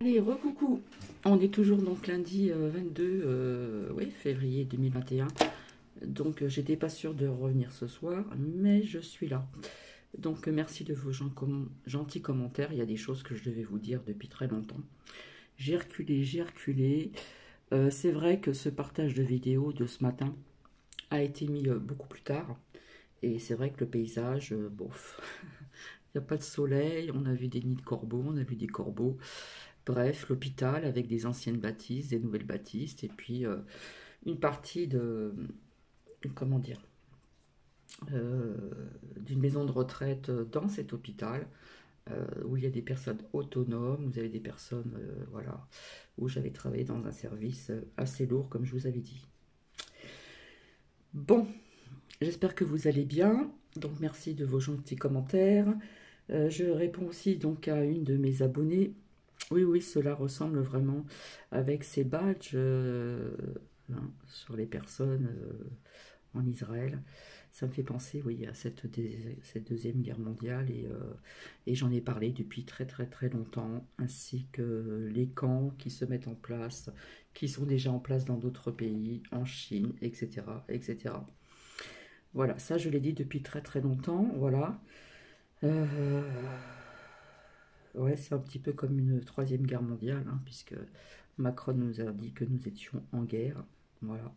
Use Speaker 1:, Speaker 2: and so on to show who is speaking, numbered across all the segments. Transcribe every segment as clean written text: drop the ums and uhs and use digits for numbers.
Speaker 1: Allez, recoucou. On est toujours donc lundi 22 oui, février 2021. Donc j'étais pas sûre de revenir ce soir, mais je suis là. Donc merci de vos gentils commentaires. Il y a des choses que je devais vous dire depuis très longtemps. J'ai reculé, j'ai reculé. C'est vrai que ce partage de vidéos de ce matin a été mis beaucoup plus tard. Et c'est vrai que le paysage, bof. Il n'y a pas de soleil, on a vu des nids de corbeaux, on a vu des corbeaux. Bref, l'hôpital avec des anciennes bâtisses, des nouvelles bâtisses, et puis une partie de, comment dire, euh, d'une maison de retraite dans cet hôpital, où il y a des personnes autonomes, vous avez des personnes, voilà, où j'avais travaillé dans un service assez lourd, comme je vous avais dit. Bon, j'espère que vous allez bien, donc merci de vos gentils commentaires. Je réponds aussi donc à une de mes abonnées. Oui, oui, cela ressemble vraiment avec ces badges hein, sur les personnes en Israël. Ça me fait penser, oui, à cette Deuxième Guerre mondiale et j'en ai parlé depuis très très très longtemps, ainsi que les camps qui se mettent en place, qui sont déjà en place dans d'autres pays, en Chine, etc., etc. Voilà, ça je l'ai dit depuis très très longtemps, voilà. Euh, Ouais, c'est un petit peu comme une troisième guerre mondiale, hein, puisque Macron nous a dit que nous étions en guerre. Voilà.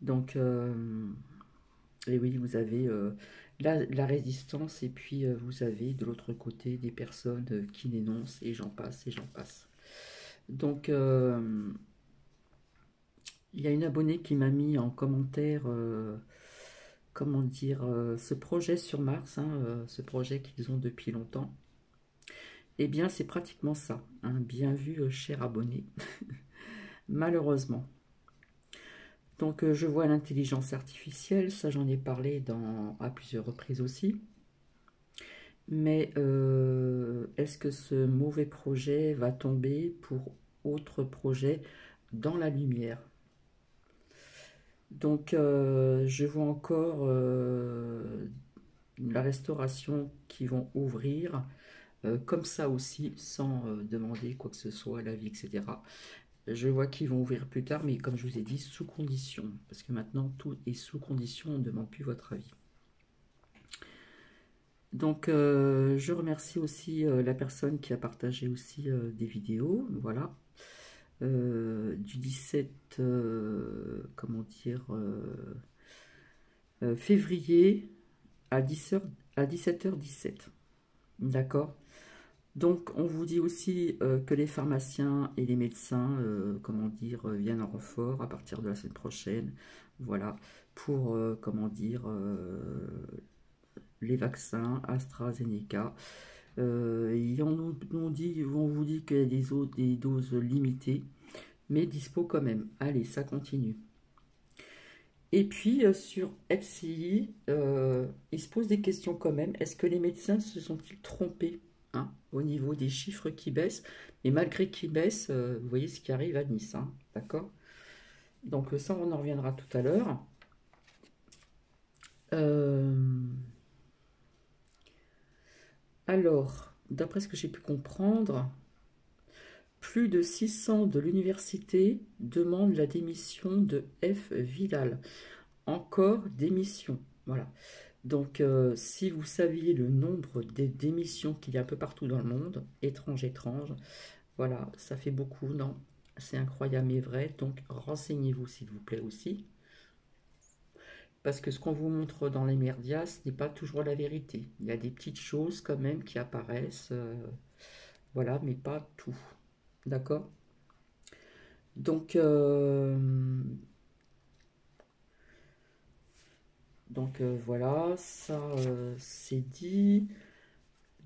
Speaker 1: Donc, et oui, vous avez la résistance, et puis vous avez de l'autre côté des personnes qui dénoncent, et j'en passe, et j'en passe. Donc, il y a une abonnée qui m'a mis en commentaire, comment dire, ce projet sur Mars, hein, ce projet qu'ils ont depuis longtemps. Eh bien, c'est pratiquement ça. Hein, bien vu, cher abonné. Malheureusement. Donc je vois l'intelligence artificielle, ça j'en ai parlé à plusieurs reprises aussi. Mais est-ce que ce mauvais projet va tomber pour autre projet dans la lumière? Donc je vois encore la restauration qui vont ouvrir comme ça aussi, sans demander quoi que ce soit, l'avis, etc. Je vois qu'ils vont ouvrir plus tard, mais comme je vous ai dit, sous condition. Parce que maintenant, tout est sous condition, on ne demande plus votre avis. Donc, je remercie aussi la personne qui a partagé aussi des vidéos, voilà. Du 17, comment dire, février à 10h, à 17h17. D'accord? Donc, on vous dit aussi que les pharmaciens et les médecins, comment dire, viennent en renfort à partir de la semaine prochaine, voilà, pour, comment dire, les vaccins AstraZeneca. On vous dit qu'il y a des doses limitées, mais dispo quand même. Allez, ça continue. Et puis, sur FCI, il se pose des questions quand même. Est-ce que les médecins se sont-ils trompés, hein, au niveau des chiffres qui baissent? Mais malgré qu'ils baissent, vous voyez ce qui arrive à Nice, hein, d'accord? Donc ça, on en reviendra tout à l'heure. Euh, alors, d'après ce que j'ai pu comprendre, plus de 600 de l'université demandent la démission de F. Vidal. Encore démission, voilà. Donc, si vous saviez le nombre des démissions qu'il y a un peu partout dans le monde, étrange, voilà, ça fait beaucoup, non? C'est incroyable mais vrai, donc renseignez-vous s'il vous plaît aussi, parce que ce qu'on vous montre dans les médias, ce n'est pas toujours la vérité. Il y a des petites choses quand même qui apparaissent, voilà, mais pas tout. D'accord? Donc, voilà, ça c'est dit.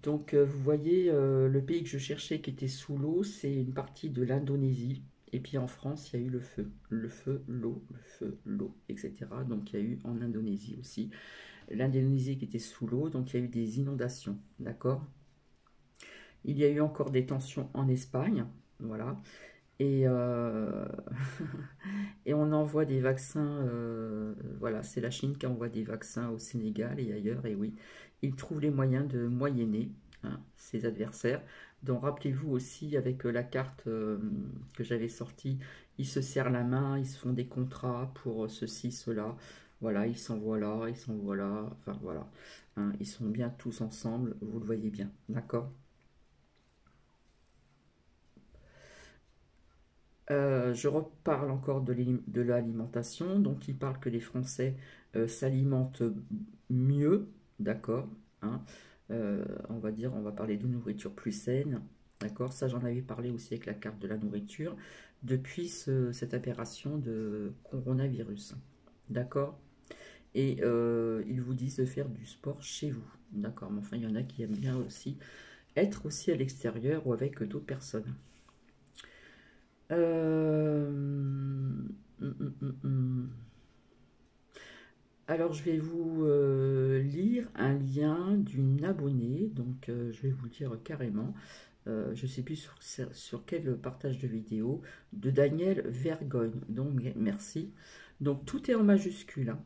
Speaker 1: Donc vous voyez, le pays que je cherchais qui était sous l'eau, c'est une partie de l'Indonésie. Et puis en France, il y a eu le feu, l'eau, le feu, l'eau, etc. Donc il y a eu en Indonésie aussi. L'Indonésie qui était sous l'eau, donc il y a eu des inondations, d'accord? Il y a eu encore des tensions en Espagne, voilà. Et, et on envoie des vaccins, voilà, c'est la Chine qui envoie des vaccins au Sénégal et ailleurs, et oui, ils trouvent les moyens de moyenner, hein, ses adversaires Donc rappelez-vous aussi avec la carte que j'avais sortie, ils se serrent la main, ils se font des contrats pour ceci, cela. Voilà, ils s'envoient là, ils s'envoient là. Enfin voilà, hein, ils sont bien tous ensemble, vous le voyez bien, d'accord? Je reparle encore de l'alimentation. Donc, il parle que les Français s'alimentent mieux, d'accord, hein. On va dire, on va parler de nourriture plus saine, d'accord. Ça, j'en avais parlé aussi avec la carte de la nourriture depuis cette apparition de coronavirus, d'accord. Et ils vous disent de faire du sport chez vous, d'accord. Mais enfin, il y en a qui aiment bien aussi être aussi à l'extérieur ou avec d'autres personnes. Alors, je vais vous lire un lien d'une abonnée, donc je vais vous le dire carrément. Je ne sais plus sur quel partage de vidéo, de Daniel Vergogne. Donc, merci. Donc, tout est en majuscule, hein,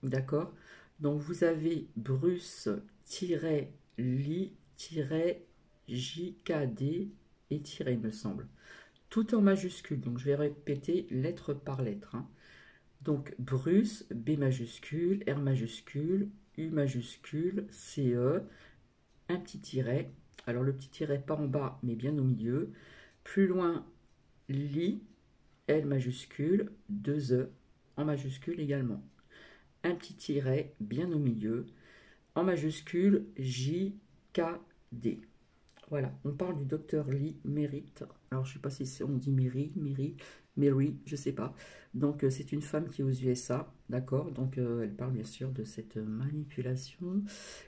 Speaker 1: d'accord? Donc, vous avez Bruce-li-jkd et tiré, il me semble. Tout en majuscule, donc je vais répéter lettre par lettre, hein. Donc Bruce, B majuscule, R majuscule, U majuscule, CE, un petit tiret. Alors le petit tiret pas en bas mais bien au milieu. Plus loin, Li, L majuscule, deux E en majuscule également. Un petit tiret bien au milieu. En majuscule, J, K, D. Voilà, on parle du docteur Lee Merritt. Alors, je ne sais pas si on dit Mary, je ne sais pas. Donc, c'est une femme qui est aux USA, d'accord. Donc, elle parle bien sûr de cette manipulation,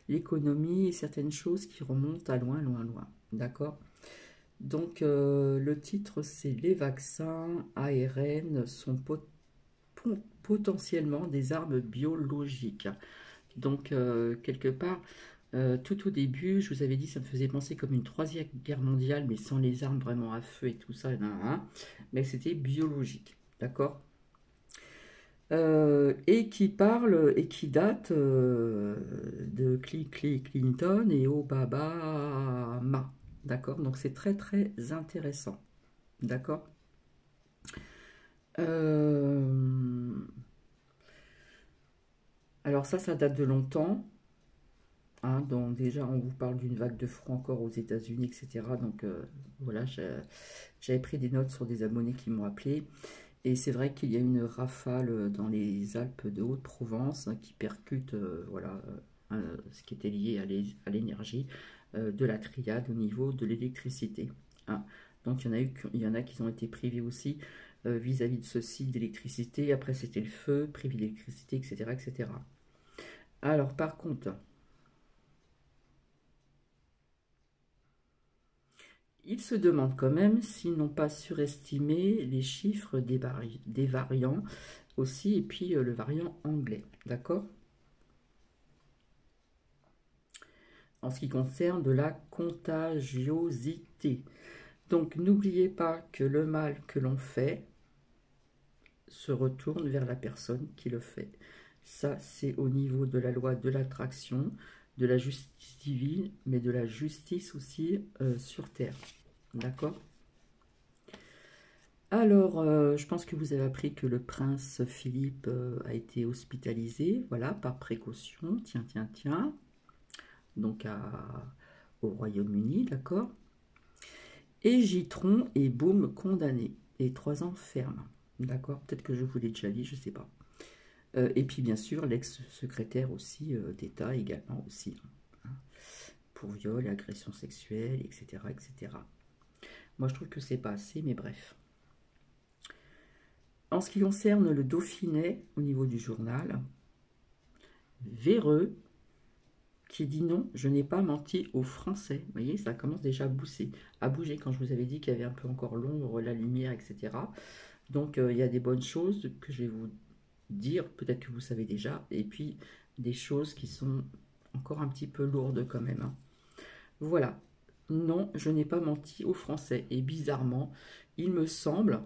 Speaker 1: l'économie et certaines choses qui remontent à loin, loin, loin, d'accord. Donc, le titre, c'est « Les vaccins ARN sont potentiellement des armes biologiques ». Donc, quelque part, tout au début, je vous avais dit, ça me faisait penser comme une troisième guerre mondiale, mais sans les armes vraiment à feu et tout ça, mais c'était biologique, d'accord. Et qui parle et qui date de Clinton et Obama, d'accord. Donc c'est très très intéressant, d'accord. Alors ça date de longtemps. Hein, donc déjà, on vous parle d'une vague de froid encore aux États-Unis, etc. Donc voilà, j'avais pris des notes sur des abonnés qui m'ont appelé. Et c'est vrai qu'il y a une rafale dans les Alpes de Haute-Provence, hein, qui percute voilà, ce qui était lié à l'énergie de la triade au niveau de l'électricité, hein. Donc il y en a qui ont été privés aussi vis-à-vis de ceci, d'électricité. Après c'était le feu, privé d'électricité, etc., etc. Alors par contre, ils se demandent quand même s'ils n'ont pas surestimé les chiffres des variants aussi, et puis le variant anglais, d'accord? En ce qui concerne de la contagiosité. Donc n'oubliez pas que le mal que l'on fait se retourne vers la personne qui le fait. Ça, c'est au niveau de la loi de l'attraction, de la justice divine, mais de la justice aussi sur Terre. D'accord? Alors, je pense que vous avez appris que le prince Philippe a été hospitalisé, voilà, par précaution, tiens, tiens, tiens, donc au Royaume-Uni, d'accord. Et Gitron est boum condamné, et 3 ans ferme, d'accord. Peut-être que je vous l'ai déjà dit, je ne sais pas. Et puis bien sûr, l'ex-secrétaire aussi d'État également aussi, hein, pour viol, agression sexuelle, etc., etc. Moi, je trouve que c'est pas assez, mais bref. En ce qui concerne le Dauphinet, au niveau du journal, Véreux, qui dit non, je n'ai pas menti aux Français. Vous voyez, ça commence déjà à bouger quand je vous avais dit qu'il y avait un peu encore l'ombre, la lumière, etc. Donc, il y a des bonnes choses que je vais vous dire, peut-être que vous savez déjà, et puis des choses qui sont encore un petit peu lourdes quand même, hein. Voilà. Non, je n'ai pas menti aux Français. Et bizarrement, il me semble,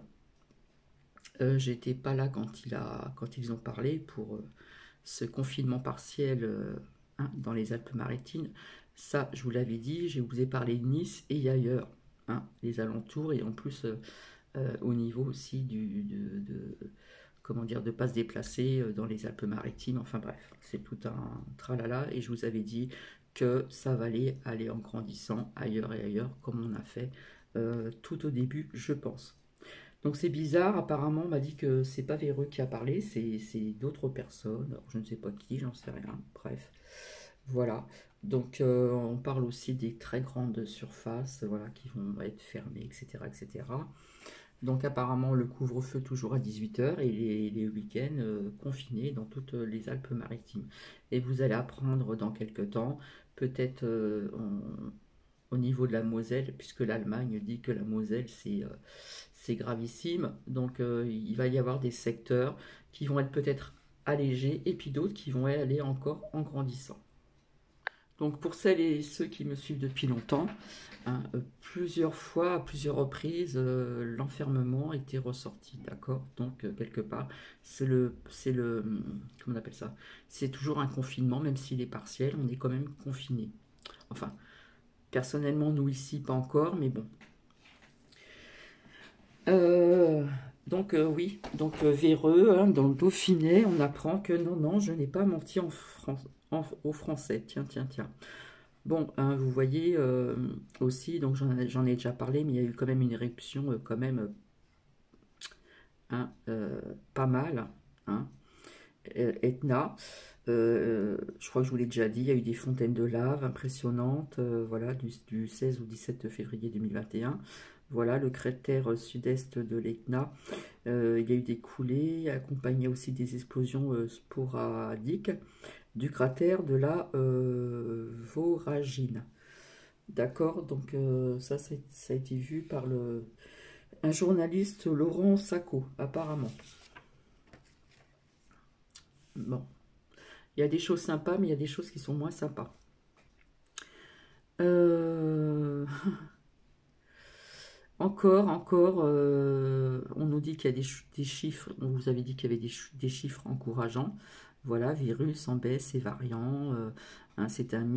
Speaker 1: j'étais pas là quand ils ont parlé pour ce confinement partiel, hein, dans les Alpes-Maritimes. Ça, je vous l'avais dit, je vous ai parlé de Nice et ailleurs, hein, les alentours, et en plus au niveau aussi comment dire, de ne pas se déplacer dans les Alpes-Maritimes, enfin bref, c'est tout un tralala, et je vous avais dit que ça valait aller en grandissant ailleurs et ailleurs, comme on a fait tout au début, je pense. Donc c'est bizarre, apparemment on m'a dit que c'est pas Véreux qui a parlé, c'est d'autres personnes, alors je ne sais pas qui, j'en sais rien, bref. Voilà, donc on parle aussi des très grandes surfaces, voilà, qui vont être fermées, etc., etc. Donc apparemment le couvre-feu toujours à 18 heures et les week-ends confinés dans toutes les Alpes-Maritimes. Et vous allez apprendre dans quelques temps, peut-être au niveau de la Moselle, puisque l'Allemagne dit que la Moselle c'est gravissime. Donc il va y avoir des secteurs qui vont être peut-être allégés et puis d'autres qui vont aller encore en grandissant. Donc pour celles et ceux qui me suivent depuis longtemps, hein, plusieurs fois, à plusieurs reprises, l'enfermement était ressorti, d'accord. Donc quelque part, comment on appelle ça? C'est toujours un confinement, même s'il est partiel, on est quand même confiné. Enfin, personnellement, nous ici, pas encore, mais bon. Euh, donc oui, donc véreux, hein, dans le Dauphinet, on apprend que non, non, je n'ai pas menti en France, aux Français. Tiens, tiens, tiens. Bon, hein, vous voyez aussi, donc j'en ai déjà parlé, mais il y a eu quand même une éruption quand même hein, pas mal, hein, Etna. Je crois que je vous l'ai déjà dit, il y a eu des fontaines de lave impressionnantes, voilà, du 16 au 17 février 2021. Voilà, le cratère sud-est de l'Etna, il y a eu des coulées, accompagnées aussi des explosions sporadiques du cratère de la Voragine. D'accord, donc ça a été vu par un journaliste, Laurent Sacco, apparemment. Bon, il y a des choses sympas, mais il y a des choses qui sont moins sympas. Euh, encore, on nous dit qu'il y a des chiffres, on vous avait dit qu'il y avait des chiffres encourageants. Voilà, virus en baisse et variant. Hein, c'est un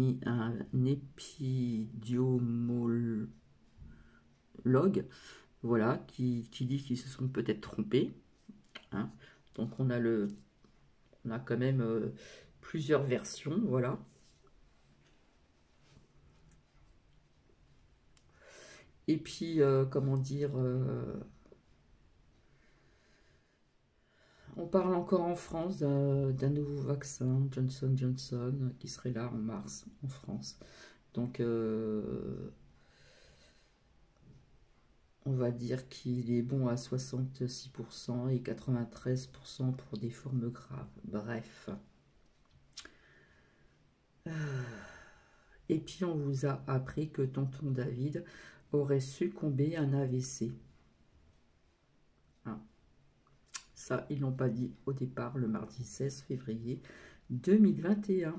Speaker 1: épidémiologue, voilà, qui dit qu'ils se sont peut-être trompés. Hein. Donc on a quand même plusieurs versions, voilà. Et puis, comment dire, on parle encore en France d'un nouveau vaccin, Johnson Johnson, qui serait là en mars en France. Donc, on va dire qu'il est bon à 66% et 93% pour des formes graves. Bref. Et puis, on vous a appris que tonton David aurait succombé à un AVC. Hein. Ça, ils l'ont pas dit au départ, le mardi 16 février 2021.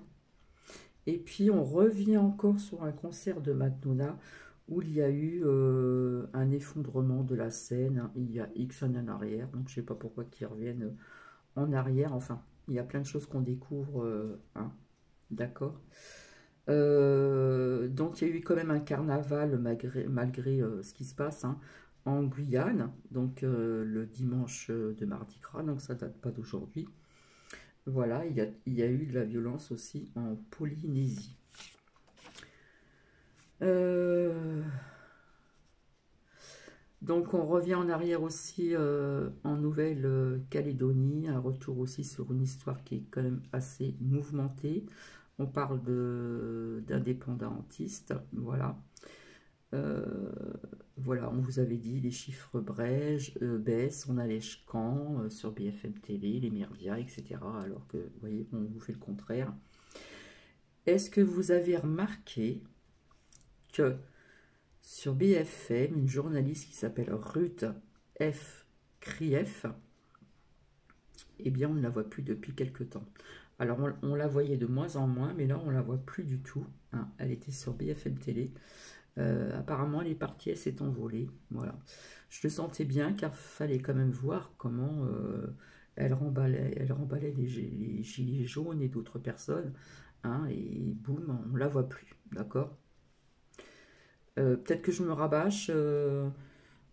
Speaker 1: Et puis, on revient encore sur un concert de Madonna où il y a eu un effondrement de la scène, hein, il y a X années en arrière. Donc, je sais pas pourquoi qu'ils reviennent en arrière. Enfin, il y a plein de choses qu'on découvre. Hein, d'accord. Donc, il y a eu quand même un carnaval malgré ce qui se passe, hein, en Guyane. Donc, le dimanche de Mardi Gras. Donc, ça date pas d'aujourd'hui. Voilà, il y a eu de la violence aussi en Polynésie. Donc on revient en arrière aussi en Nouvelle-Calédonie, un retour aussi sur une histoire qui est quand même assez mouvementée. On parle d'indépendantistes, voilà. Voilà, on vous avait dit, les chiffres baissent, on a les camps sur BFM TV, les médias, etc. Alors que, vous voyez, on vous fait le contraire. Est-ce que vous avez remarqué que sur BFM, une journaliste qui s'appelle Ruth F. Krief, eh bien, on ne la voit plus depuis quelque temps. Alors, on la voyait de moins en moins, mais là, on ne la voit plus du tout. Hein. Elle était sur BFM Télé. Apparemment, elle est partie, elle s'est envolée. Voilà. Je le sentais bien, car il fallait quand même voir comment elle remballait les gilets jaunes et d'autres personnes. hein, et boum, on la voit plus, d'accord. Peut-être que je me rabâche.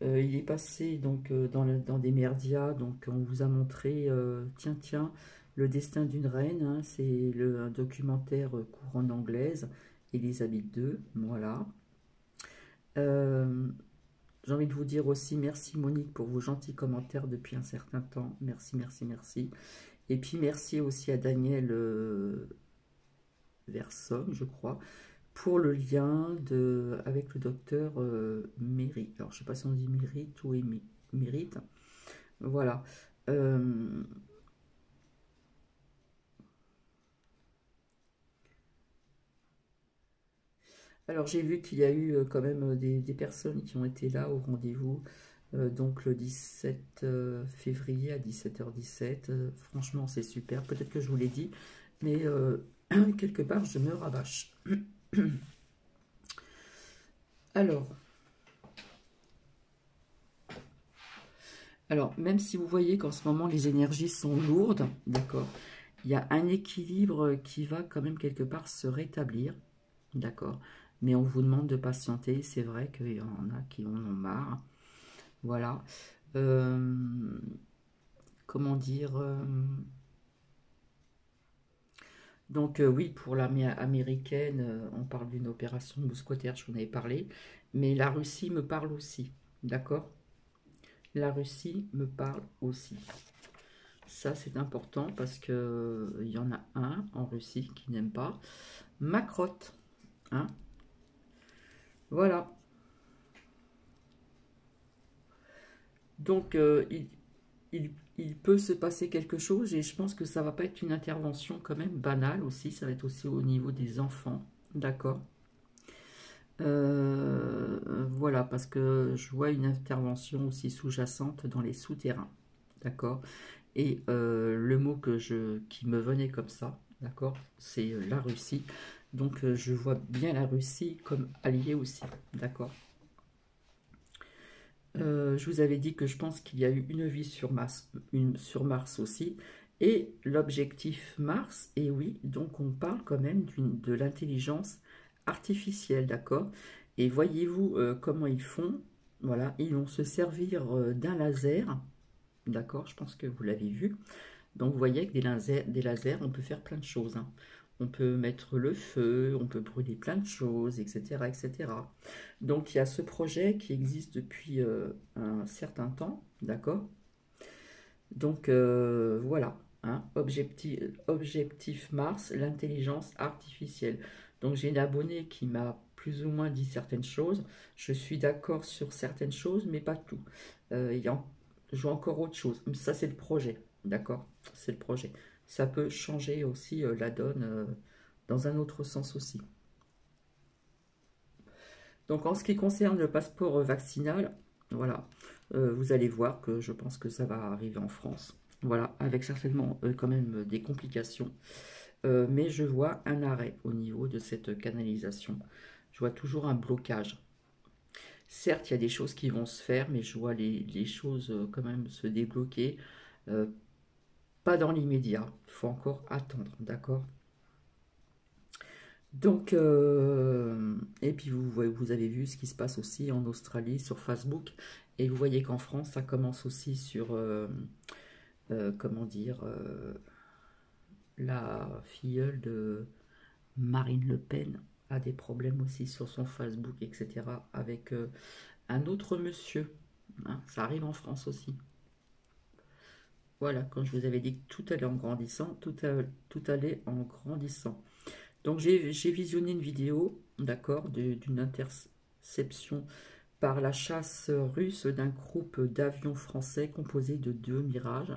Speaker 1: Il est passé donc dans des merdias, donc on vous a montré, tiens, tiens, le destin d'une reine, hein, c'est un documentaire couronne anglaise, Elisabeth II, voilà. Euh, j'ai envie de vous dire aussi merci Monique pour vos gentils commentaires depuis un certain temps, merci, merci, merci. Et puis merci aussi à Daniel Verson, je crois, pour le lien avec le docteur Mérite. Alors, je ne sais pas si on dit Mérite ou Mérite. Voilà. Euh, alors, j'ai vu qu'il y a eu quand même des personnes qui ont été là au rendez-vous. Donc, le 17 février à 17h17. Franchement, c'est super. Peut-être que je vous l'ai dit, mais quelque part, je me rabâche. Alors, même si vous voyez qu'en ce moment, les énergies sont lourdes, d'accord, il y a un équilibre qui va quand même quelque part se rétablir, d'accord, mais on vous demande de patienter, c'est vrai qu'il y en a qui en ont marre, voilà. Euh, comment dire donc oui, pour l'armée américaine, on parle d'une opération mousquetaire, je vous en avais parlé, mais la Russie me parle aussi, d'accord. La Russie me parle aussi. Ça, c'est important parce que il y en a un en Russie qui n'aime pas ma crotte. Hein, voilà. Donc, il peut se passer quelque chose et je pense que ça va pas être une intervention quand même banale aussi. Ça va être aussi au niveau des enfants. D'accord. Voilà, parce que je vois une intervention aussi sous-jacente dans les souterrains. D'accord. Et le mot qui me venait comme ça, d'accord, c'est la Russie. Donc je vois bien la Russie comme alliée aussi, d'accord. Je vous avais dit que je pense qu'il y a eu une vie sur Mars, sur Mars aussi. Et l'objectif Mars, et oui, donc on parle quand même de l'intelligence artificielle, d'accord. Et voyez-vous comment ils font. Voilà, ils vont se servir d'un laser, d'accord, je pense que vous l'avez vu. Donc vous voyez que des lasers, on peut faire plein de choses, hein. On peut mettre le feu, on peut brûler plein de choses, etc., etc. Donc il y a ce projet qui existe depuis un certain temps, d'accord. Donc voilà, hein, objectif Mars, l'intelligence artificielle. Donc j'ai une abonnée qui m'a plus ou moins dit certaines choses. Je suis d'accord sur certaines choses, mais pas tout. Je vois encore autre chose. Mais ça, c'est le projet, d'accord? C'est le projet. Ça peut changer aussi la donne dans un autre sens aussi. Donc en ce qui concerne le passeport vaccinal, voilà, vous allez voir que je pense que ça va arriver en France. Voilà, avec certainement quand même des complications. Mais je vois un arrêt au niveau de cette canalisation. Je vois toujours un blocage. Certes, il y a des choses qui vont se faire, mais je vois les choses quand même se débloquer. Euh, Pas dans l'immédiat. Il faut encore attendre, d'accord? Donc, et puis vous avez vu ce qui se passe aussi en Australie sur Facebook. Et vous voyez qu'en France, ça commence aussi sur, comment dire, la filleule de Marine Le Pen a des problèmes aussi sur son Facebook, etc. avec un autre monsieur. Hein, ça arrive en France aussi. Voilà, quand je vous avais dit que tout allait en grandissant, tout allait en grandissant. Donc j'ai visionné une vidéo, d'accord, d'une interception par la chasse russe d'un groupe d'avions français composé de 2 Mirage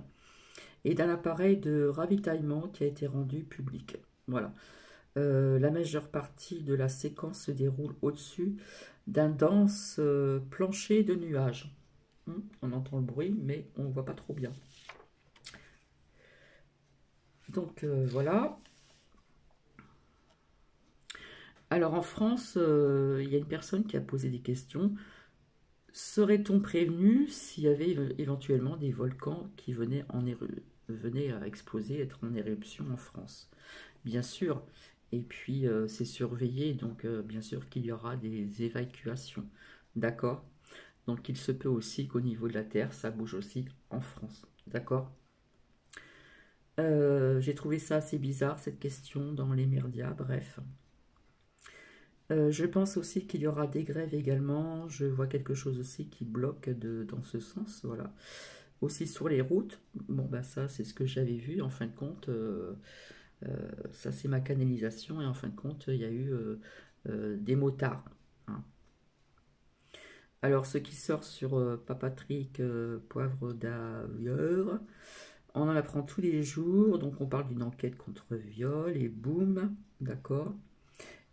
Speaker 1: et d'un appareil de ravitaillement qui a été rendu public. Voilà. La majeure partie de la séquence se déroule au-dessus d'un dense plancher de nuages. On entend le bruit, mais on ne voit pas trop bien. Donc voilà. Alors en France, il y a une personne qui a posé des questions. Serait-on prévenu s'il y avait éventuellement des volcans qui venaient à exploser, être en éruption en France? Bien sûr. Et puis, c'est surveillé, donc bien sûr qu'il y aura des évacuations. D'accord? Donc, il se peut aussi qu'au niveau de la Terre, ça bouge aussi en France. D'accord? J'ai trouvé ça assez bizarre, cette question dans les médias, bref. Je pense aussi qu'il y aura des grèves également. Je vois quelque chose aussi qui bloque dans ce sens, voilà. Aussi sur les routes, bon bah ça c'est ce que j'avais vu, en fin de compte, ça c'est ma canalisation, et en fin de compte il y a eu des motards, hein. Alors ce qui sort sur Papatrick Poivre d'ailleurs, on en apprend tous les jours, donc on parle d'une enquête contre viol et boum, d'accord.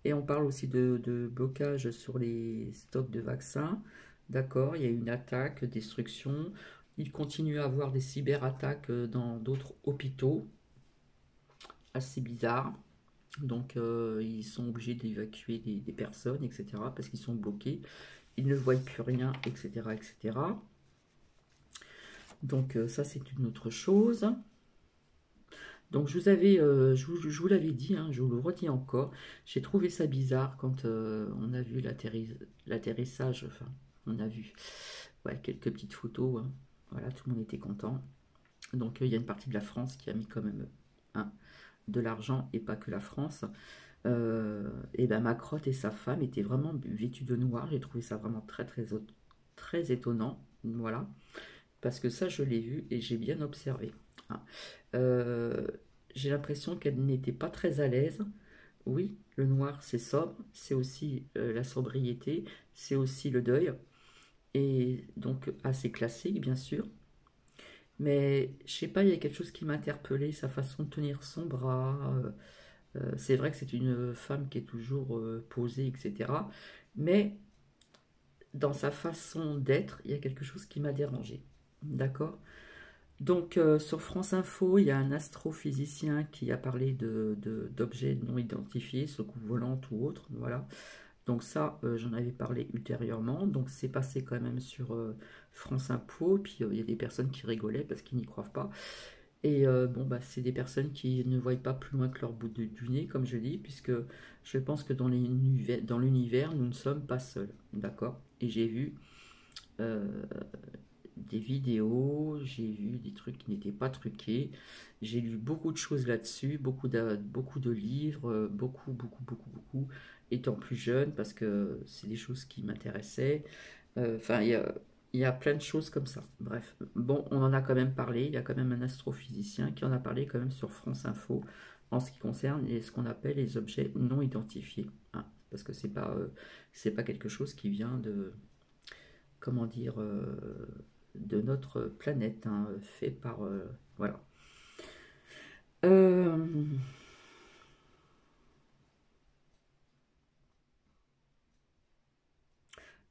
Speaker 1: Et on parle aussi de blocage sur les stocks de vaccins. D'accord, il y a eu une attaque, destruction. Il continue à avoir des cyberattaques dans d'autres hôpitaux. Assez bizarre. Donc ils sont obligés d'évacuer des personnes, etc. Parce qu'ils sont bloqués. Ils ne voient plus rien, etc. etc. Donc ça c'est une autre chose. Donc je vous l'avais dit, hein, je vous le redis encore, j'ai trouvé ça bizarre quand on a vu l'atterrissage, enfin on a vu ouais, quelques petites photos, hein. Voilà, tout le monde était content. Donc il y a une partie de la France qui a mis quand même hein, de l'argent, et pas que la France. Et ben Macron et sa femme étaient vraiment vêtus de noir, j'ai trouvé ça vraiment très étonnant, voilà, parce que ça je l'ai vu et j'ai bien observé, hein. Euh, j'ai l'impression qu'elle n'était pas très à l'aise. Oui, le noir c'est sobre, c'est aussi la sobriété, c'est aussi le deuil, et donc assez classique bien sûr. Mais je sais pas, il y a quelque chose qui m'a interpellé, sa façon de tenir son bras. C'est vrai que c'est une femme qui est toujours posée, etc. Mais dans sa façon d'être, il y a quelque chose qui m'a dérangé. D'accord? Donc, sur France Info, il y a un astrophysicien qui a parlé d'objets non identifiés, soucoupe volante ou autre, voilà. Donc ça, j'en avais parlé ultérieurement. Donc c'est passé quand même sur France Info. Puis il y a des personnes qui rigolaient parce qu'ils n'y croient pas. Et bon, bah, c'est des personnes qui ne voient pas plus loin que leur bout du nez, comme je dis, puisque je pense que dans l'univers, nous ne sommes pas seuls, d'accord? Et j'ai vu euh, des vidéos, j'ai vu des trucs qui n'étaient pas truqués, j'ai lu beaucoup de choses là-dessus, beaucoup de livres, beaucoup, étant plus jeune, parce que c'est des choses qui m'intéressaient. Enfin, il y a plein de choses comme ça. Bref, bon, on en a quand même parlé, il y a quand même un astrophysicien qui en a parlé quand même sur France Info, en ce qui concerne ce qu'on appelle les objets non identifiés, hein, parce que c'est pas quelque chose qui vient de comment dire, de notre planète, hein, fait par... voilà. Euh,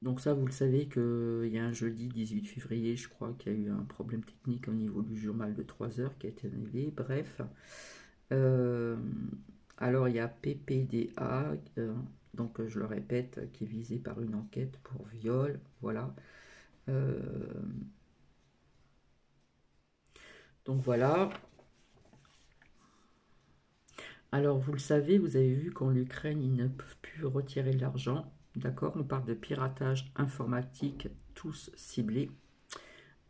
Speaker 1: donc ça, vous le savez qu'il y a un jeudi 18 février, je crois qu'il y a eu un problème technique au niveau du journal de 3 heures qui a été annulé. Bref. Euh, alors il y a PPDA, donc je le répète, qui est visé par une enquête pour viol. Voilà. Euh, donc voilà. Alors, vous le savez, vous avez vu qu'en Ukraine, ils ne peuvent plus retirer de l'argent. D'accord? On parle de piratage informatique, tous ciblés.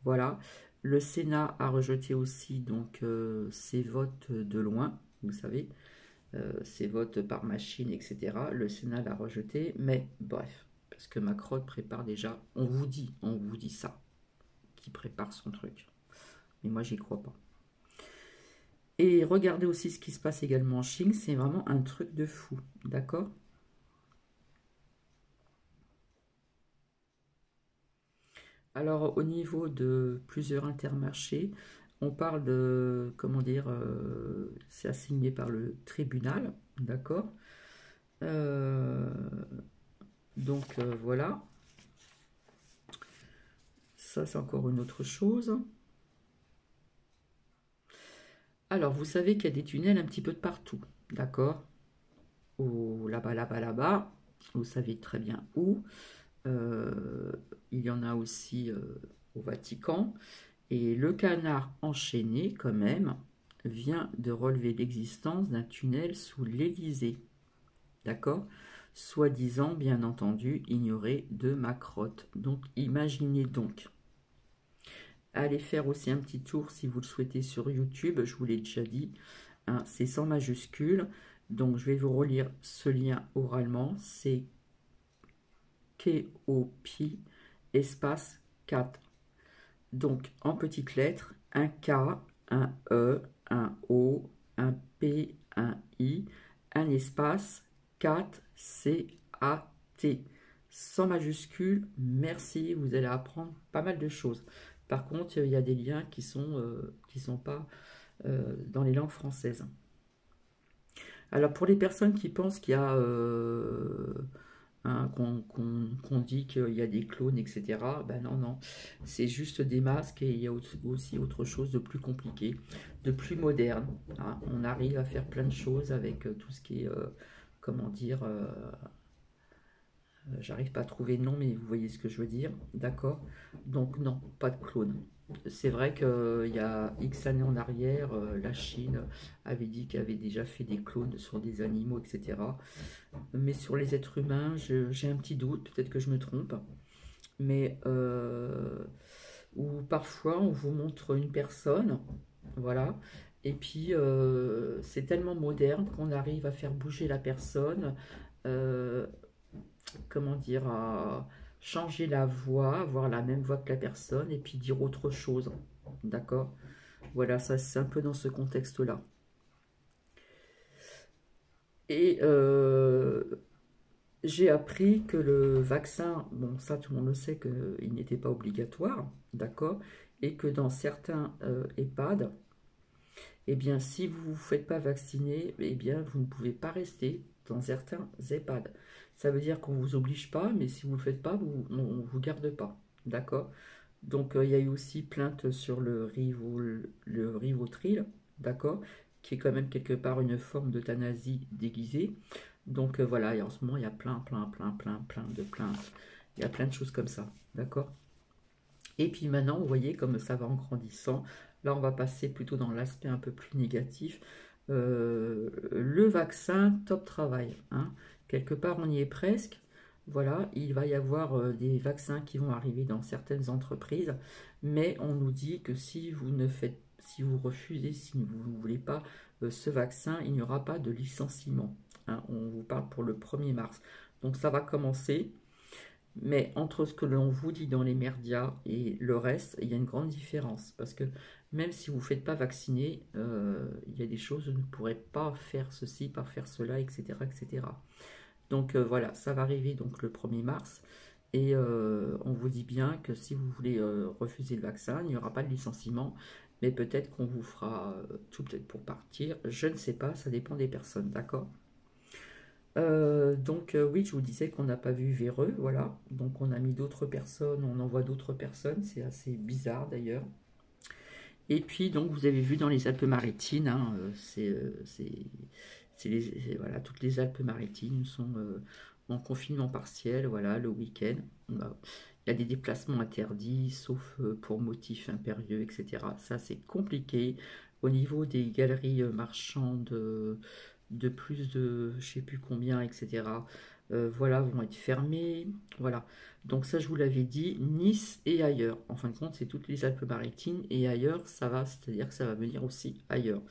Speaker 1: Voilà. Le Sénat a rejeté aussi donc ces votes de loin, vous savez, ces votes par machine, etc. Le Sénat l'a rejeté, mais bref, parce que Macron prépare déjà, on vous dit ça, qui prépare son truc. Mais moi, j'y crois pas. Et regardez aussi ce qui se passe également en Chine, c'est vraiment un truc de fou, d'accord? Alors, au niveau de plusieurs intermarchés, on parle de, comment dire, c'est assigné par le tribunal, d'accord? Euh, donc, voilà, ça c'est encore une autre chose. Alors, vous savez qu'il y a des tunnels un petit peu de partout, d'accord? Là-bas, là-bas, là-bas, vous savez très bien où. Euh, il y en a aussi au Vatican. Et le canard enchaîné, quand même, vient de relever l'existence d'un tunnel sous l'Élysée. d'accord? Soi-disant, bien entendu, ignoré de ma crotte. Donc, imaginez donc. Allez faire aussi un petit tour si vous le souhaitez sur YouTube, je vous l'ai déjà dit, hein, c'est sans majuscule. Donc, je vais vous relire ce lien oralement. C'est K-O-P espace 4. Donc, en petites lettres, un K, un E, un O, un P, un I, un espace, 4, C-A-T. Sans majuscule, merci, vous allez apprendre pas mal de choses. Par contre, il y a des liens qui sont pas dans les langues françaises. Alors, pour les personnes qui pensent qu'il y a hein, qu'on dit qu'il y a des clones, etc. Ben non, non, c'est juste des masques et il y a aussi autre chose de plus compliqué, de plus moderne. Hein. On arrive à faire plein de choses avec tout ce qui est, comment dire, j'arrive pas à trouver le nom, mais vous voyez ce que je veux dire, d'accord? Donc non, pas de clone. C'est vrai qu'il y a X années en arrière, la Chine avait dit qu'elle avait déjà fait des clones sur des animaux, etc. Mais sur les êtres humains, j'ai un petit doute, peut-être que je me trompe. Mais où parfois on vous montre une personne, voilà, et puis c'est tellement moderne qu'on arrive à faire bouger la personne, euh, comment dire, à changer la voix, avoir la même voix que la personne, et puis dire autre chose, d'accord? Voilà, ça c'est un peu dans ce contexte-là. Et j'ai appris que le vaccin, bon ça tout le monde le sait qu'il n'était pas obligatoire, d'accord, et que dans certains EHPAD, eh bien si vous ne vous faites pas vacciner, eh bien vous ne pouvez pas rester dans certains EHPAD. Ça veut dire qu'on ne vous oblige pas, mais si vous ne le faites pas, on ne vous garde pas, d'accord. Donc il y a eu aussi plainte sur le Rivotril, d'accord, qui est quand même quelque part une forme d'euthanasie déguisée. Donc voilà, et en ce moment il y a plein de plaintes. Il y a plein de choses comme ça, d'accord. Et puis maintenant, vous voyez comme ça va en grandissant. Là, on va passer plutôt dans l'aspect un peu plus négatif. Le vaccin, top travail, hein. Quelque part, on y est presque. Voilà, il va y avoir des vaccins qui vont arriver dans certaines entreprises, mais on nous dit que si vous refusez, si vous ne voulez pas ce vaccin, il n'y aura pas de licenciement. Hein. On vous parle pour le 1er mars. Donc ça va commencer. Mais entre ce que l'on vous dit dans les médias et le reste, il y a une grande différence. Parce que même si vous ne faites pas vacciner, il y a des choses, vous ne pourrez pas faire ceci, pas faire cela, etc. etc. Donc voilà, ça va arriver donc le 1er mars. Et on vous dit bien que si vous voulez refuser le vaccin, il n'y aura pas de licenciement. Mais peut-être qu'on vous fera tout peut-être pour partir. Je ne sais pas, ça dépend des personnes, d'accord? Donc oui, je vous disais qu'on n'a pas vu Véreux, voilà. Donc on a mis d'autres personnes, on envoie d'autres personnes, c'est assez bizarre d'ailleurs. Et puis donc vous avez vu dans les Alpes-Maritimes, hein, voilà, toutes les Alpes-Maritimes sont en confinement partiel, voilà, le week-end. Bah, il y a des déplacements interdits, sauf pour motifs impérieux, etc. Ça c'est compliqué. Au niveau des galeries marchandes de plus de je sais plus combien, etc. Voilà, vont être fermés. Voilà. Donc ça, je vous l'avais dit, Nice et ailleurs. En fin de compte, c'est toutes les Alpes-Maritimes et ailleurs, ça va, c'est-à-dire que ça va venir aussi ailleurs.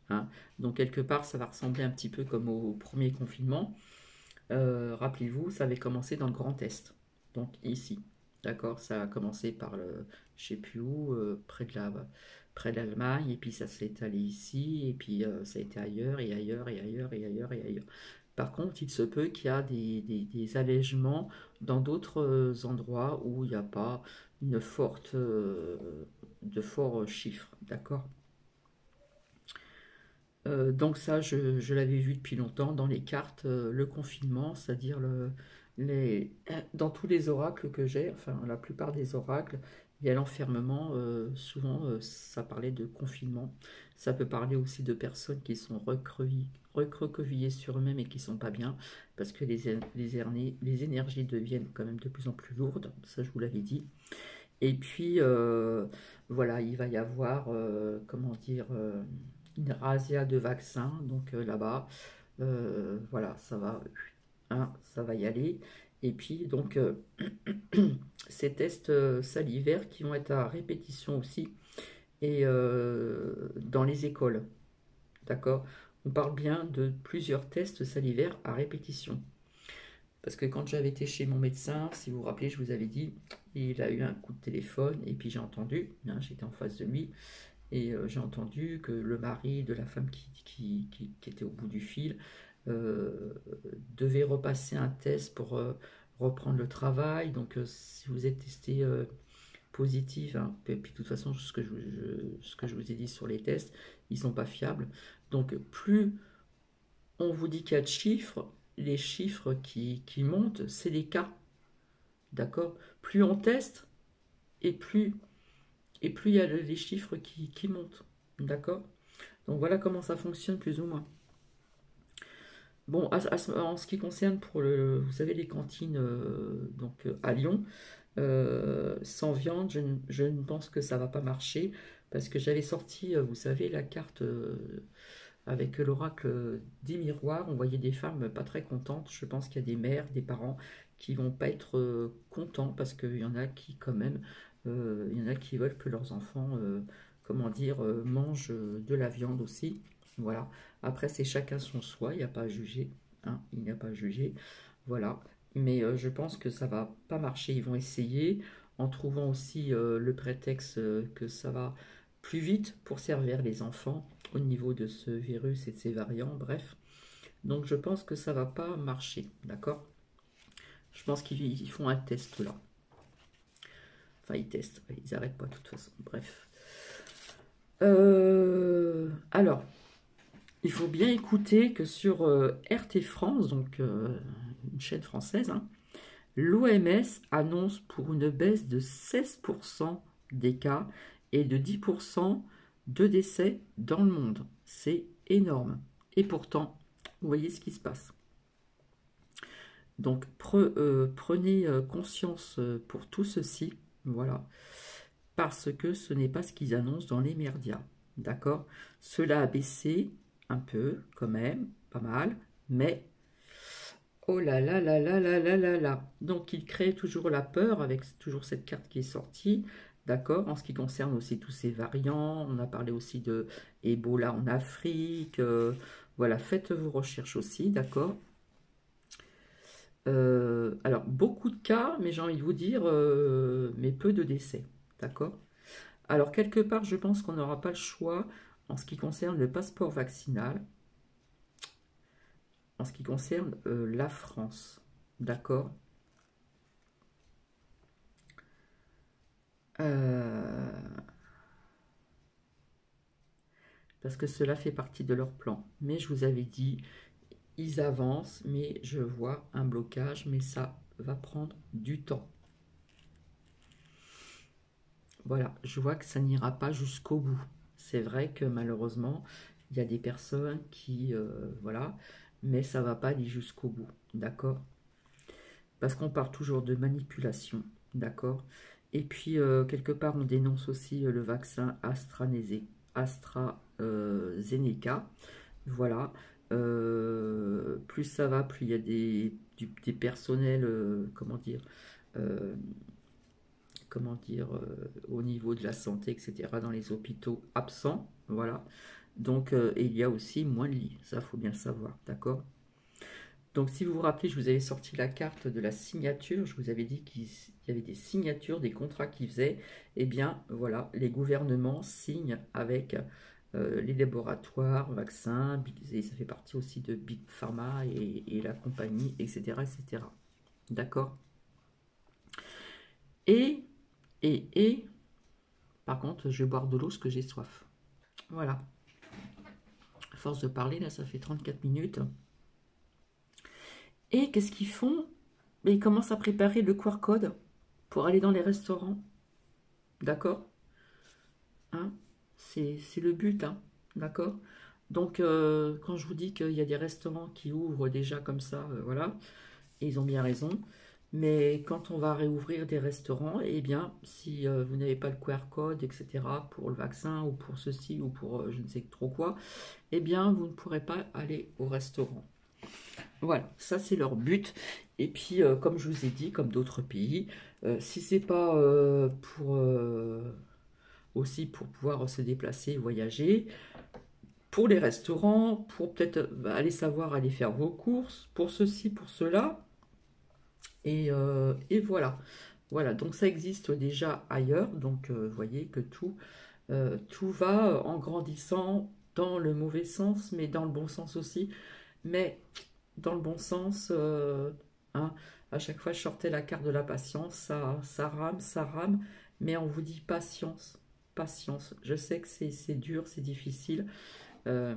Speaker 1: Hein. Donc quelque part, ça va ressembler un petit peu comme au premier confinement. Rappelez-vous, ça avait commencé dans le Grand Est, donc ici. D'accord, ça a commencé par le, je sais plus où, près de l'Allemagne, et puis ça s'est étalé ici, et puis ça a été ailleurs, et ailleurs, et ailleurs, et ailleurs, et ailleurs. Par contre, il se peut qu'il y a des allègements dans d'autres endroits où il n'y a pas de forts chiffres, d'accord. Donc ça, je l'avais vu depuis longtemps dans les cartes, le confinement, c'est-à-dire dans tous les oracles que j'ai, enfin la plupart des oracles, il y a l'enfermement, souvent ça parlait de confinement. Ça peut parler aussi de personnes qui sont recroquevillées sur eux-mêmes et qui sont pas bien, parce que les énergies deviennent quand même de plus en plus lourdes, ça je vous l'avais dit. Et puis, voilà, il va y avoir, comment dire, une razzia de vaccins, donc là-bas. Voilà, ça va, hein, ça va y aller. Et puis, donc, ces tests salivaires qui vont être à répétition aussi, et dans les écoles, d'accord? On parle bien de plusieurs tests salivaires à répétition. Parce que quand j'avais été chez mon médecin, si vous vous rappelez, je vous avais dit, il a eu un coup de téléphone, et puis j'ai entendu, hein, j'étais en face de lui, et j'ai entendu que le mari de la femme qui était au bout du fil euh, devait repasser un test pour reprendre le travail. Donc si vous êtes testé positif, hein, et puis de toute façon ce que je vous ai dit sur les tests, ils ne sont pas fiables. Donc plus on vous dit qu'il y a de chiffres, les chiffres qui montent, c'est des cas. D'accord? Plus on teste, et plus il y a les chiffres qui montent. D'accord? Donc voilà comment ça fonctionne plus ou moins. Bon, en ce qui concerne pour vous savez, les cantines donc à Lyon, sans viande, je ne pense que ça va pas marcher parce que j'avais sorti, vous savez, la carte avec l'oracle 10 miroirs. On voyait des femmes pas très contentes. Je pense qu'il y a des mères, des parents qui vont pas être contents parce qu'il y en a qui quand même, il y en a qui veulent que leurs enfants, comment dire, mangent de la viande aussi. Voilà. Après, c'est chacun son soi, il n'y a pas à juger, hein, il n'y a pas à juger. Voilà. Mais je pense que ça va pas marcher. Ils vont essayer en trouvant aussi le prétexte que ça va plus vite pour servir les enfants au niveau de ce virus et de ses variants, bref. Donc je pense que ça va pas marcher, d'accord? Je pense qu'ils font un test là. Enfin, ils testent, ils n'arrêtent pas de toute façon, bref. Alors, il faut bien écouter que sur RT France, donc une chaîne française, hein, l'OMS annonce pour une baisse de 16% des cas et de 10% de décès dans le monde. C'est énorme. Et pourtant, vous voyez ce qui se passe. Donc prenez conscience pour tout ceci, voilà, parce que ce n'est pas ce qu'ils annoncent dans les médias. D'accord? Cela a baissé un peu, quand même, pas mal, mais oh là là là là là là là là. Donc il crée toujours la peur avec toujours cette carte qui est sortie. D'accord? En ce qui concerne aussi tous ces variants, on a parlé aussi de Ebola en Afrique. Voilà, faites vos recherches aussi, d'accord? Alors, beaucoup de cas, mais j'ai envie de vous dire, mais peu de décès, d'accord? Alors, quelque part, je pense qu'on n'aura pas le choix en ce qui concerne le passeport vaccinal, en ce qui concerne la France, d'accord? Euh, Parce que cela fait partie de leur plan. Mais je vous avais dit, ils avancent, mais je vois un blocage, mais ça va prendre du temps. Voilà, je vois que ça n'ira pas jusqu'au bout. C'est vrai que malheureusement, il y a des personnes qui, voilà, mais ça va pas aller jusqu'au bout, d'accord? Parce qu'on parle toujours de manipulation, d'accord? Et puis, quelque part, on dénonce aussi le vaccin AstraZeneca. Voilà. Plus ça va, plus il y a des personnels, euh, au niveau de la santé, etc., dans les hôpitaux absents. Voilà. Donc, et il y a aussi moins de lits. Ça, il faut bien le savoir, d'accord? Donc, si vous vous rappelez, je vous avais sorti la carte de la signature. Je vous avais dit qu'il y avait des signatures, des contrats qu'ils faisaient. Eh bien, voilà, les gouvernements signent avec les laboratoires, vaccins, et ça fait partie aussi de Big Pharma et la compagnie, etc., etc. D'accord? Et, et, par contre, je vais boire de l'eau parce que j'ai soif. Voilà. À force de parler, là, ça fait 34 minutes. Et qu'est-ce qu'ils font? Mais ils commencent à préparer le QR code pour aller dans les restaurants. D'accord? Hein? C'est le but, hein? D'accord? Donc, quand je vous dis qu'il y a des restaurants qui ouvrent déjà comme ça, voilà, et ils ont bien raison. Mais quand on va réouvrir des restaurants, eh bien, si vous n'avez pas le QR code, etc., pour le vaccin ou pour ceci ou pour je ne sais trop quoi, eh bien, vous ne pourrez pas aller au restaurant. Voilà, ça c'est leur but. Et puis, comme je vous ai dit, comme d'autres pays, si c'est pas aussi pour pouvoir se déplacer, voyager, pour les restaurants, pour peut-être aller savoir, aller faire vos courses, pour ceci, pour cela, et voilà. Voilà, donc ça existe déjà ailleurs, donc vous voyez que tout va en grandissant dans le mauvais sens, mais dans le bon sens aussi. Mais dans le bon sens, hein, à chaque fois je sortais la carte de la patience, ça rame, mais on vous dit patience, patience. Je sais que c'est dur, c'est difficile. euh,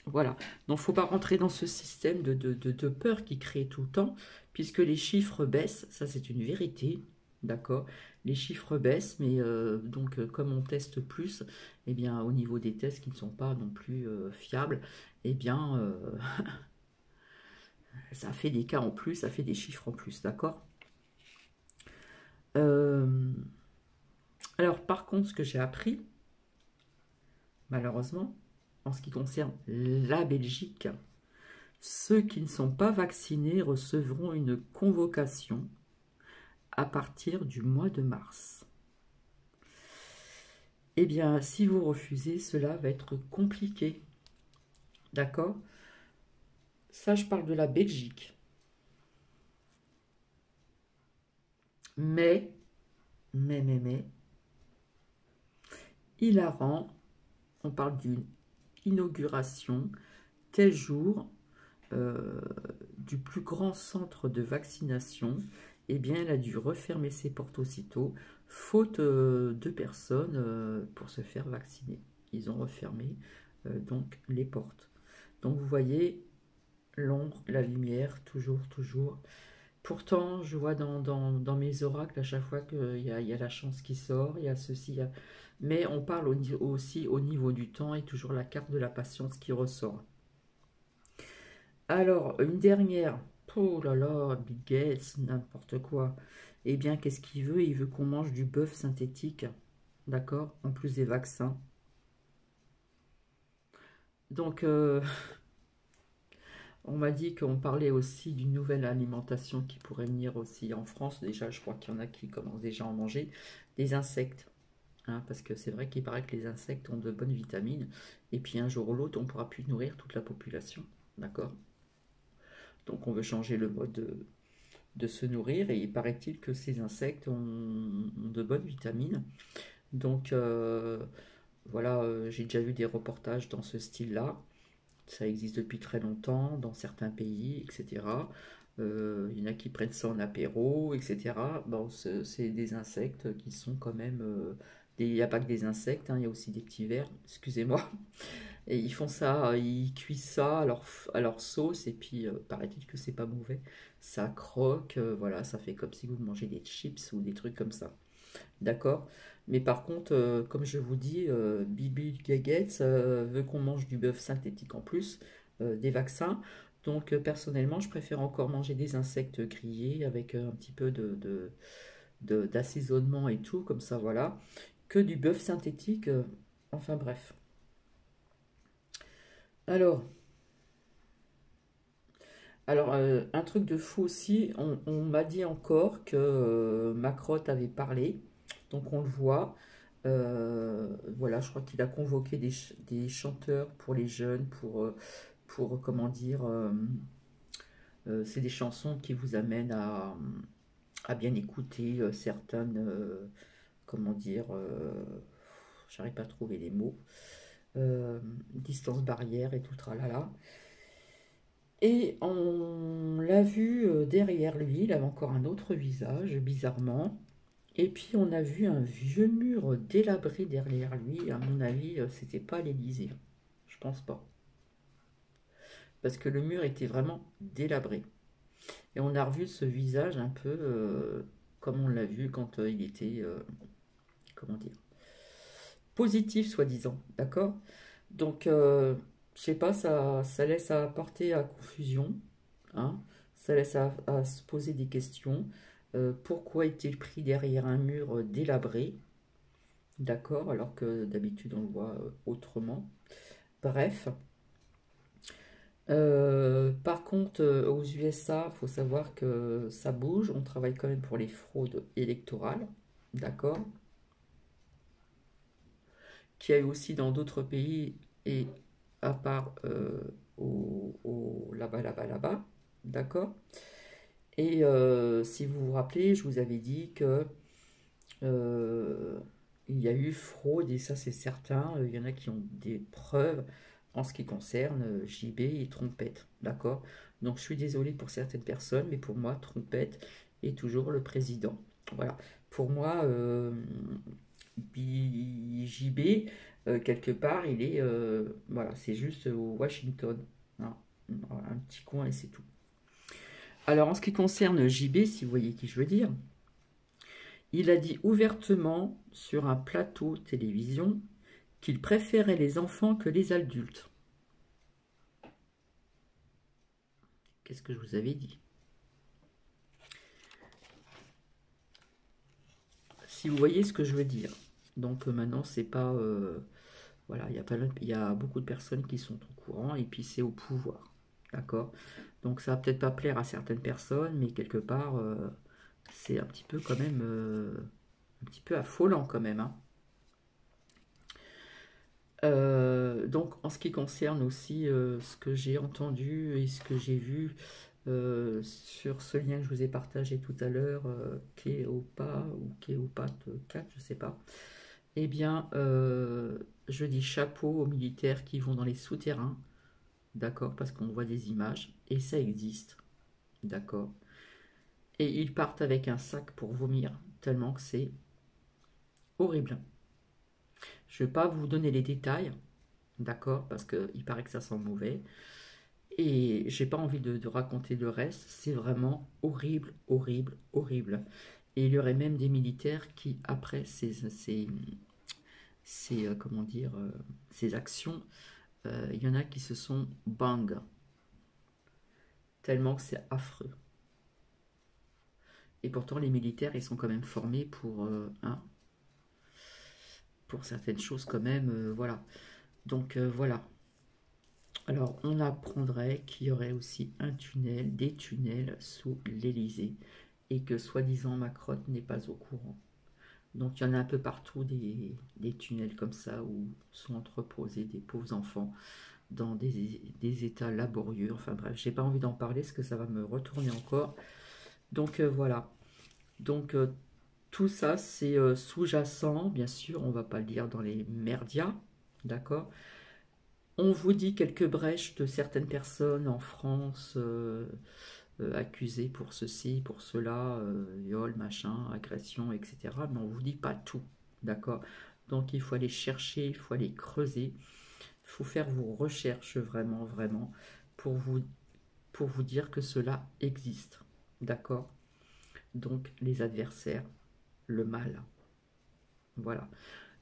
Speaker 1: voilà. Donc, il ne faut pas rentrer dans ce système de peur qui crée tout le temps, puisque les chiffres baissent, ça c'est une vérité, d'accord? Les chiffres baissent, mais donc comme on teste plus, eh bien au niveau des tests qui ne sont pas non plus fiables, eh bien ça fait des cas en plus, ça fait des chiffres en plus, d'accord? Euh, alors par contre, ce que j'ai appris, malheureusement, en ce qui concerne la Belgique, ceux qui ne sont pas vaccinés recevront une convocation à partir du mois de mars. Eh bien, si vous refusez, cela va être compliqué. D'accord? Ça, je parle de la Belgique. Mais, mais, hilarant, on parle d'une inauguration tel jour euh, du plus grand centre de vaccination, eh bien, elle a dû refermer ses portes aussitôt, faute de personnes pour se faire vacciner. Ils ont refermé donc les portes. Donc vous voyez l'ombre, la lumière, toujours, toujours. Pourtant, je vois dans mes oracles à chaque fois qu'il y a la chance qui sort, il y a ceci, mais on parle aussi au niveau du temps et toujours la carte de la patience qui ressort. Alors, une dernière. Oh là là, Bill Gates, n'importe quoi. Eh bien, qu'est-ce qu'il veut? Il veut qu'on mange du bœuf synthétique. D'accord? En plus des vaccins. Donc, on m'a dit qu'on parlait aussi d'une nouvelle alimentation qui pourrait venir aussi en France. Déjà, je crois qu'il y en a qui commencent déjà à en manger. Des insectes. Hein, parce que c'est vrai qu'il paraît que les insectes ont de bonnes vitamines. Et puis, un jour ou l'autre, on ne pourra plus nourrir toute la population. D'accord? Donc, on veut changer le mode de se nourrir et il paraît-il que ces insectes ont de bonnes vitamines. Donc voilà, j'ai déjà vu des reportages dans ce style-là. Ça existe depuis très longtemps dans certains pays, etc. Il y en a qui prennent ça en apéro, etc. Bon, c'est des insectes qui sont quand même... il n'y a pas que des insectes, hein, il y a aussi des petits vers, excusez-moi. Et ils font ça, ils cuisent ça à leur sauce, et puis paraît-il que c'est pas mauvais. Ça croque, voilà, ça fait comme si vous mangez des chips ou des trucs comme ça. D'accord? Mais par contre, comme je vous dis, Bibi Gates veut qu'on mange du bœuf synthétique en plus, des vaccins. Donc personnellement, je préfère encore manger des insectes grillés avec un petit peu d'assaisonnement et tout, comme ça, voilà, que du bœuf synthétique. Enfin bref. Alors, un truc de fou aussi, on m'a dit encore que Macron avait parlé, donc on le voit. Voilà, je crois qu'il a convoqué des chanteurs pour les jeunes, comment dire, c'est des chansons qui vous amènent à bien écouter certaines, comment dire, j'arrive pas à trouver les mots, distance barrière et tout le tralala. Et on l'a vu derrière lui, il avait encore un autre visage, bizarrement. Et puis on a vu un vieux mur délabré derrière lui. À mon avis, c'était pas l'Élysée. Je pense pas. Parce que le mur était vraiment délabré. Et on a revu ce visage un peu comme on l'a vu quand il était, comment dire, positif, soi-disant. D'accord? Donc, je sais pas, ça laisse à porter à confusion. Hein, ça laisse à se poser des questions. Pourquoi est-il pris derrière un mur délabré? D'accord, alors que d'habitude on le voit autrement. Bref, Par contre, aux USA, il faut savoir que ça bouge. On travaille quand même pour les fraudes électorales, d'accord? Qu'il y a eu aussi dans d'autres pays, et à part là-bas, là-bas, là-bas, d'accord? Et si vous vous rappelez, je vous avais dit que euh, il y a eu fraude, et ça c'est certain. Il y en a qui ont des preuves en ce qui concerne JB et Trompette, d'accord? Donc je suis désolé pour certaines personnes, mais pour moi, Trompette est toujours le président. Voilà. Pour moi, JB, quelque part, il est... voilà, c'est juste au Washington, hein. Un petit coin et c'est tout. Alors en ce qui concerne JB, si vous voyez qui je veux dire, il a dit ouvertement sur un plateau télévision qu'il préférait les enfants que les adultes. Qu'est-ce que je vous avais dit? Si vous voyez ce que je veux dire. Donc maintenant, c'est pas... voilà, il y a beaucoup de personnes qui sont au courant et puis c'est au pouvoir. D'accord? Donc ça va peut-être pas plaire à certaines personnes, mais quelque part, c'est un petit peu quand même... un petit peu affolant quand même, hein. Donc en ce qui concerne aussi ce que j'ai entendu et ce que j'ai vu sur ce lien que je vous ai partagé tout à l'heure, Keopa ou Keopat 4, je sais pas, eh bien je dis chapeau aux militaires qui vont dans les souterrains, d'accord, parce qu'on voit des images et ça existe, d'accord, et ils partent avec un sac pour vomir tellement que c'est horrible. Je ne vais pas vous donner les détails, d'accord, parce qu'il paraît que ça sent mauvais. Et j'ai pas envie de raconter le reste, c'est vraiment horrible, horrible, horrible. Et il y aurait même des militaires qui, après comment dire, ces actions, il y en a qui se sont bang, tellement que c'est affreux. Et pourtant, les militaires, ils sont quand même formés hein, pour certaines choses quand même, voilà. Donc voilà. Alors, on apprendrait qu'il y aurait aussi des tunnels sous l'Élysée, et que soi-disant Macron n'est pas au courant. Donc il y en a un peu partout des tunnels comme ça où sont entreposés des pauvres enfants dans des états laborieux. Enfin bref, j'ai pas envie d'en parler parce que ça va me retourner encore. Donc voilà. Donc tout ça c'est sous-jacent, bien sûr, on va pas le dire dans les merdias, d'accord. On vous dit quelques brèches de certaines personnes en France accusées pour ceci, pour cela, viol, machin, agression, etc. Mais on ne vous dit pas tout, d'accord? Donc il faut aller chercher, il faut aller creuser, il faut faire vos recherches vraiment, vraiment, pour vous, pour vous dire que cela existe, d'accord? Donc les adversaires, le mal, voilà.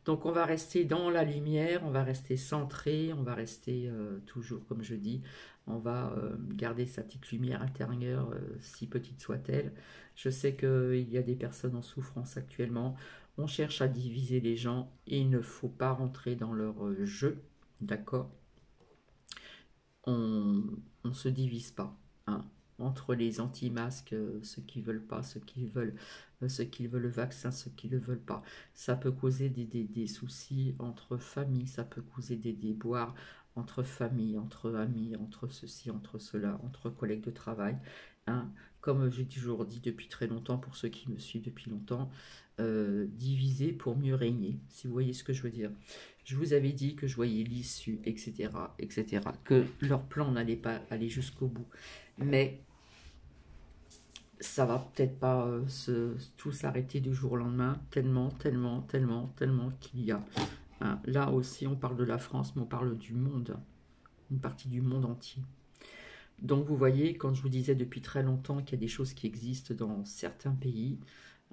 Speaker 1: Donc on va rester dans la lumière, on va rester centré, on va rester toujours, comme je dis, on va garder sa petite lumière intérieure, si petite soit-elle. Je sais qu'il y a des personnes en souffrance actuellement, on cherche à diviser les gens et il ne faut pas rentrer dans leur jeu, d'accord? On ne se divise pas, hein, entre les anti-masques, ceux qui veulent pas, ceux qui veulent le vaccin, ceux qui ne le veulent pas. Ça peut causer des soucis entre familles, ça peut causer des déboires entre familles, entre amis, entre ceci, entre cela, entre collègues de travail, hein. Comme j'ai toujours dit depuis très longtemps, pour ceux qui me suivent depuis longtemps, diviser pour mieux régner, si vous voyez ce que je veux dire. Je vous avais dit que je voyais l'issue, etc., etc., que leur plan n'allait pas aller jusqu'au bout. Mais ça va peut-être pas tout s'arrêter du jour au lendemain, tellement, tellement, tellement, tellement qu'il y a. Hein, là aussi, on parle de la France, mais on parle du monde, une partie du monde entier. Donc vous voyez, quand je vous disais depuis très longtemps qu'il y a des choses qui existent dans certains pays,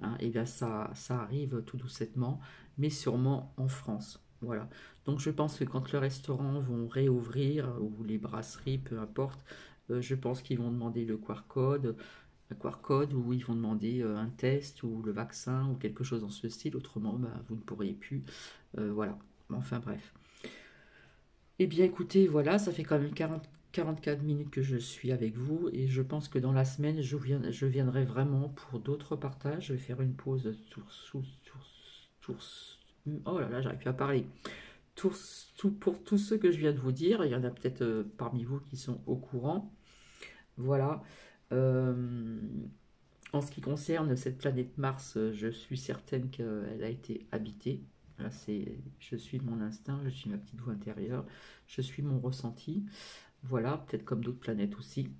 Speaker 1: hein, et bien ça arrive tout doucettement, mais sûrement en France. Voilà. Donc je pense que quand les restaurants vont réouvrir, ou les brasseries, peu importe, je pense qu'ils vont demander un QR code, ou ils vont demander un test, ou le vaccin, ou quelque chose dans ce style, autrement bah, vous ne pourriez plus. Voilà. Enfin bref. Eh bien écoutez, voilà, ça fait quand même 44 minutes que je suis avec vous et je pense que dans la semaine, je viendrai vraiment pour d'autres partages. Je vais faire une pause oh là là, j'arrive plus à parler. Pour tous ceux que je viens de vous dire, il y en a peut-être parmi vous qui sont au courant. Voilà. Euh, En ce qui concerne cette planète Mars, je suis certaine qu'elle a été habitée. Là, je suis mon instinct, je suis ma petite voix intérieure, je suis mon ressenti. Voilà, peut-être comme d'autres planètes aussi.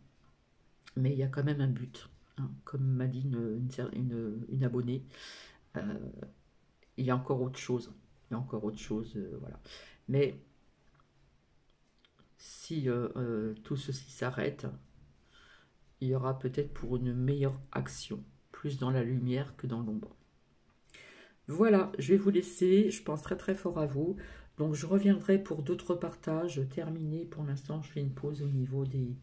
Speaker 1: Mais il y a quand même un but, hein. Comme m'a dit une abonnée, euh, il y a encore autre chose. Il y a encore autre chose, voilà. Mais si tout ceci s'arrête, il y aura peut-être pour une meilleure action, plus dans la lumière que dans l'ombre. Voilà, je vais vous laisser, je pense très très fort à vous. Donc je reviendrai pour d'autres partages terminés. Pour l'instant, je fais une pause au niveau des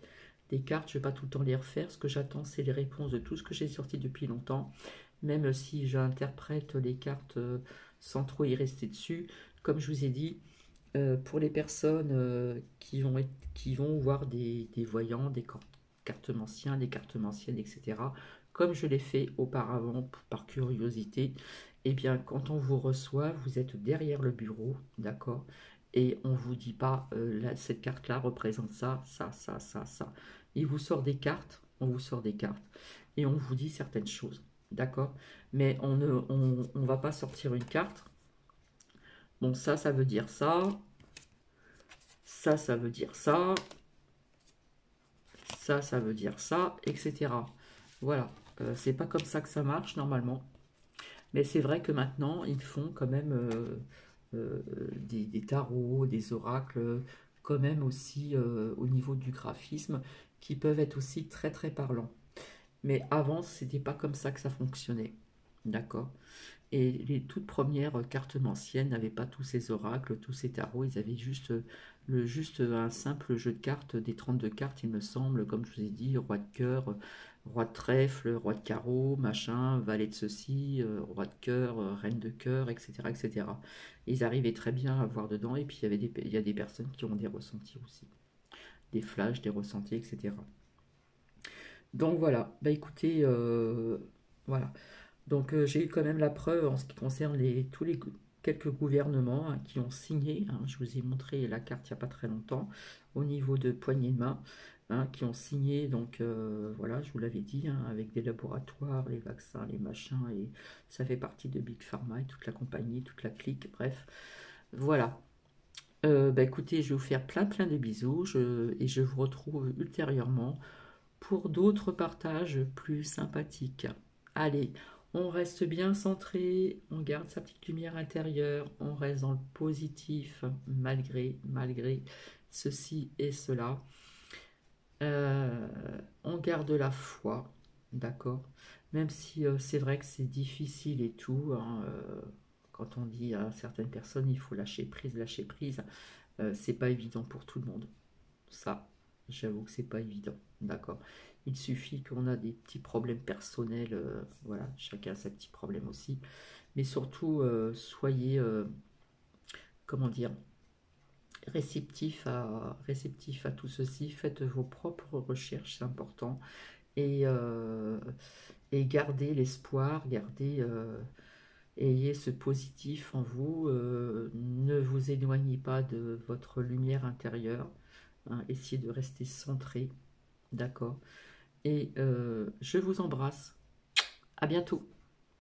Speaker 1: cartes. Je ne vais pas tout le temps les refaire. Ce que j'attends, c'est les réponses de tout ce que j'ai sorti depuis longtemps. Même si j'interprète les cartes sans trop y rester dessus. Comme je vous ai dit, pour les personnes qui vont voir des voyants, des cartomanciens, des cartomanciennes, etc., comme je l'ai fait auparavant par curiosité, eh bien, quand on vous reçoit, vous êtes derrière le bureau, d'accord? Et on ne vous dit pas, cette carte-là représente ça, ça, ça, ça, ça. Il vous sort des cartes, on vous sort des cartes, et on vous dit certaines choses, d'accord? Mais on va pas sortir une carte. Bon, ça veut dire ça. Ça veut dire ça. Ça veut dire ça, etc. Voilà. C'est pas comme ça que ça marche normalement. Mais c'est vrai que maintenant, ils font quand même des tarots, des oracles, quand même aussi au niveau du graphisme, qui peuvent être aussi très très parlants. Mais avant, c'était pas comme ça que ça fonctionnait. D'accord? Et les toutes premières cartes anciennes n'avaient pas tous ces oracles, tous ces tarots, ils avaient juste un simple jeu de cartes, des 32 cartes, il me semble, comme je vous ai dit, roi de cœur, roi de trèfle, roi de carreau, machin, valet de ceci, roi de cœur, reine de cœur, etc., etc. Ils arrivaient très bien à voir dedans, et puis il y a des personnes qui ont des ressentis aussi, des flashs, des ressentis, etc. Donc voilà, bah écoutez, voilà. Donc j'ai eu quand même la preuve en ce qui concerne quelques gouvernements, hein, qui ont signé, hein, je vous ai montré la carte il n'y a pas très longtemps, au niveau de poignée de main, hein, qui ont signé, donc voilà, je vous l'avais dit, hein, avec des laboratoires, les vaccins, les machins, et ça fait partie de Big Pharma et toute la compagnie, toute la clique, bref, voilà. Bah écoutez, je vais vous faire plein plein de bisous, et je vous retrouve ultérieurement pour d'autres partages plus sympathiques. Allez, on reste bien centré, on garde sa petite lumière intérieure, on reste dans le positif malgré ceci et cela. On garde la foi, d'accord? Même si c'est vrai que c'est difficile et tout, hein, quand on dit à certaines personnes il faut lâcher prise, c'est pas évident pour tout le monde. Ça, j'avoue que c'est pas évident, d'accord. Il suffit qu'on a des petits problèmes personnels, voilà, chacun a ses petits problèmes aussi. Mais surtout, soyez, comment dire, réceptif à tout ceci. Faites vos propres recherches, c'est important. Et, euh, et gardez l'espoir, ayez ce positif en vous. Ne vous éloignez pas de votre lumière intérieure, hein, essayez de rester centré, d'accord. Et je vous embrasse. À bientôt.